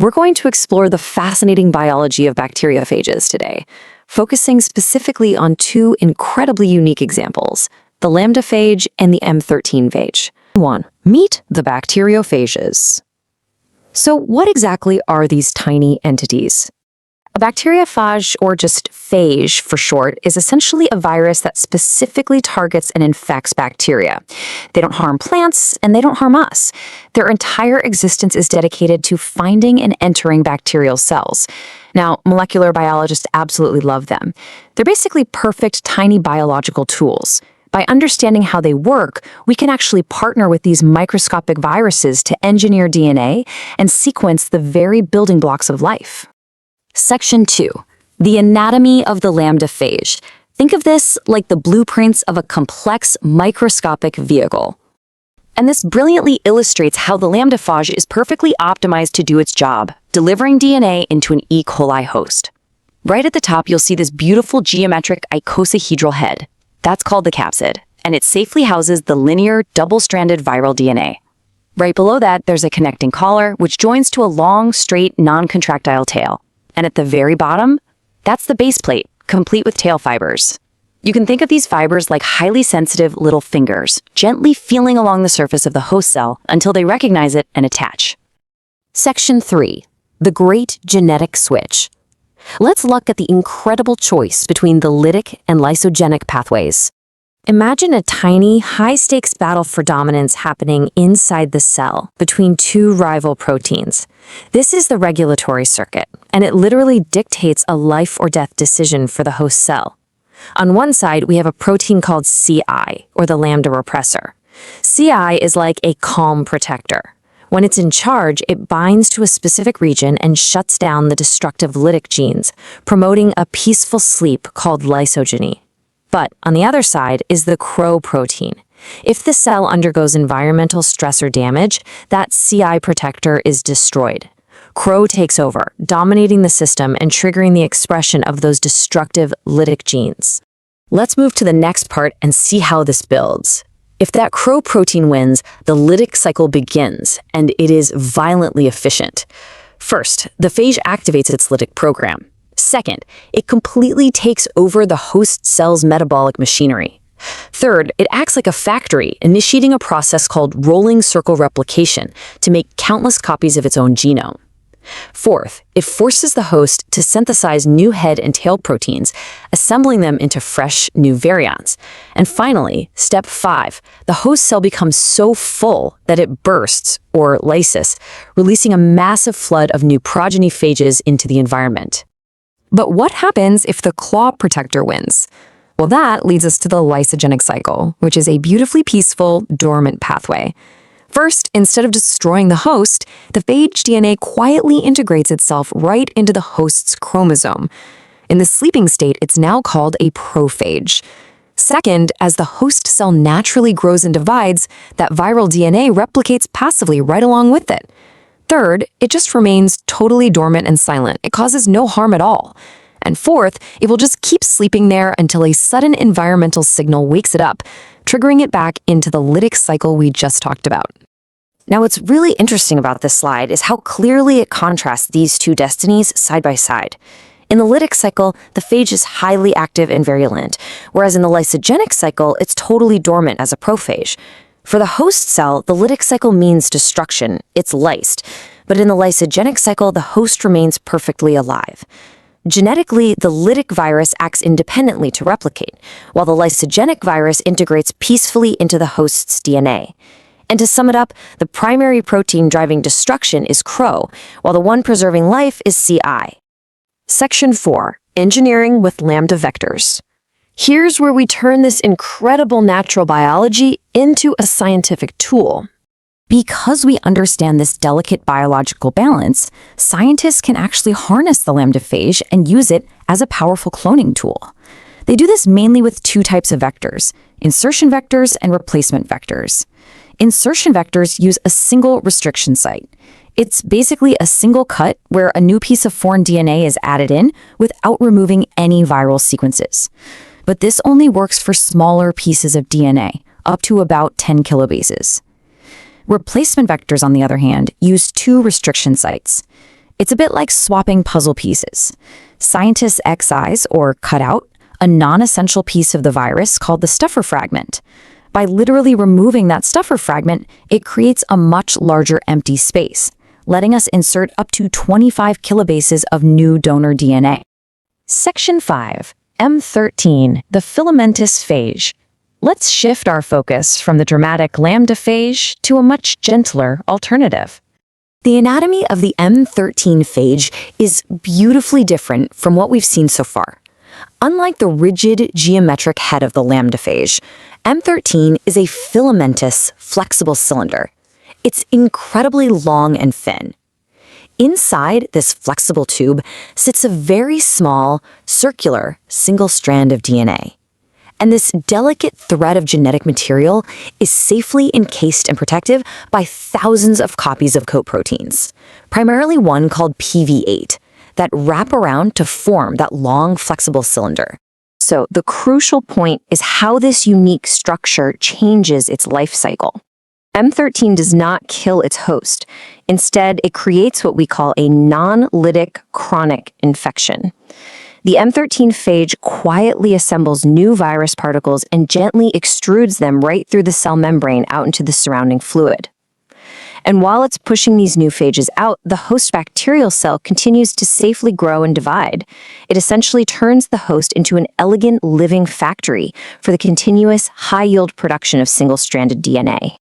We're going to explore the fascinating biology of bacteriophages today, focusing specifically on two incredibly unique examples, the Lambda Phage and the M13 Phage. 1. Meet the bacteriophages. So what exactly are these tiny entities? A bacteriophage, or just phage for short, is essentially a virus that specifically targets and infects bacteria. They don't harm plants, and they don't harm us. Their entire existence is dedicated to finding and entering bacterial cells. Now, molecular biologists absolutely love them. They're basically perfect tiny biological tools. By understanding how they work, we can actually partner with these microscopic viruses to engineer DNA and sequence the very building blocks of life. Section 2. The anatomy of the Lambda Phage. Think of this like the blueprints of a complex microscopic vehicle. And this brilliantly illustrates how the Lambda Phage is perfectly optimized to do its job, delivering DNA into an E. coli host. Right at the top, you'll see this beautiful geometric icosahedral head. That's called the capsid, and it safely houses the linear, double-stranded viral DNA. Right below that, there's a connecting collar, which joins to a long, straight, non-contractile tail. And at the very bottom, that's the base plate, complete with tail fibers. You can think of these fibers like highly sensitive little fingers, gently feeling along the surface of the host cell until they recognize it and attach. Section 3. The Great Genetic Switch. Let's look at the incredible choice between the lytic and lysogenic pathways. Imagine a tiny, high-stakes battle for dominance happening inside the cell between two rival proteins. This is the regulatory circuit, and it literally dictates a life-or-death decision for the host cell. On one side, we have a protein called CI, or the lambda repressor. CI is like a calm protector. When it's in charge, it binds to a specific region and shuts down the destructive lytic genes, promoting a peaceful sleep called lysogeny. But on the other side is the CRO protein. If the cell undergoes environmental stress or damage, that CI protector is destroyed. CRO takes over, dominating the system and triggering the expression of those destructive lytic genes. Let's move to the next part and see how this builds. If that CRO protein wins, the lytic cycle begins, and it is violently efficient. First, the phage activates its lytic program. Second, it completely takes over the host cell's metabolic machinery. Third, it acts like a factory, initiating a process called rolling circle replication to make countless copies of its own genome. Fourth, it forces the host to synthesize new head and tail proteins, assembling them into fresh, new variants. And finally, step 5, the host cell becomes so full that it bursts, or lysis, releasing a massive flood of new progeny phages into the environment. But what happens if the claw protector wins? Well, that leads us to the lysogenic cycle, which is a beautifully peaceful, dormant pathway. First, instead of destroying the host, the phage DNA quietly integrates itself right into the host's chromosome. In the sleeping state, it's now called a prophage. Second, as the host cell naturally grows and divides, that viral DNA replicates passively right along with it. Third, it just remains totally dormant and silent. It causes no harm at all. And fourth, it will just keep sleeping there until a sudden environmental signal wakes it up, triggering it back into the lytic cycle we just talked about. Now, what's really interesting about this slide is how clearly it contrasts these two destinies side by side. In the lytic cycle, the phage is highly active and virulent, whereas in the lysogenic cycle, it's totally dormant as a prophage. For the host cell, the lytic cycle means destruction, it's lysed, but in the lysogenic cycle, the host remains perfectly alive. Genetically, the lytic virus acts independently to replicate, while the lysogenic virus integrates peacefully into the host's DNA. And to sum it up, the primary protein driving destruction is CRO, while the one preserving life is CI. Section 4. Engineering with Lambda Vectors. Here's where we turn this incredible natural biology into a scientific tool. Because we understand this delicate biological balance, scientists can actually harness the Lambda Phage and use it as a powerful cloning tool. They do this mainly with two types of vectors, insertion vectors and replacement vectors. Insertion vectors use a single restriction site. It's basically a single cut where a new piece of foreign DNA is added in without removing any viral sequences. But this only works for smaller pieces of DNA, up to about 10 kilobases. Replacement vectors, on the other hand, use two restriction sites. It's a bit like swapping puzzle pieces. Scientists excise, or cut out, a non-essential piece of the virus called the stuffer fragment. By literally removing that stuffer fragment, it creates a much larger empty space, letting us insert up to 25 kilobases of new donor DNA. Section 5. M13, the filamentous phage. Let's shift our focus from the dramatic Lambda phage to a much gentler alternative. The anatomy of the M13 phage is beautifully different from what we've seen so far. Unlike the rigid geometric head of the Lambda phage, M13 is a filamentous, flexible cylinder. It's incredibly long and thin. Inside this flexible tube sits a very small, circular, single strand of DNA. And this delicate thread of genetic material is safely encased and protected by thousands of copies of coat proteins, primarily one called PV8, that wrap around to form that long, flexible cylinder. So the crucial point is how this unique structure changes its life cycle. M13 does not kill its host. Instead, it creates what we call a non-lytic chronic infection. The M13 phage quietly assembles new virus particles and gently extrudes them right through the cell membrane out into the surrounding fluid. And while it's pushing these new phages out, the host bacterial cell continues to safely grow and divide. It essentially turns the host into an elegant living factory for the continuous high-yield production of single-stranded DNA.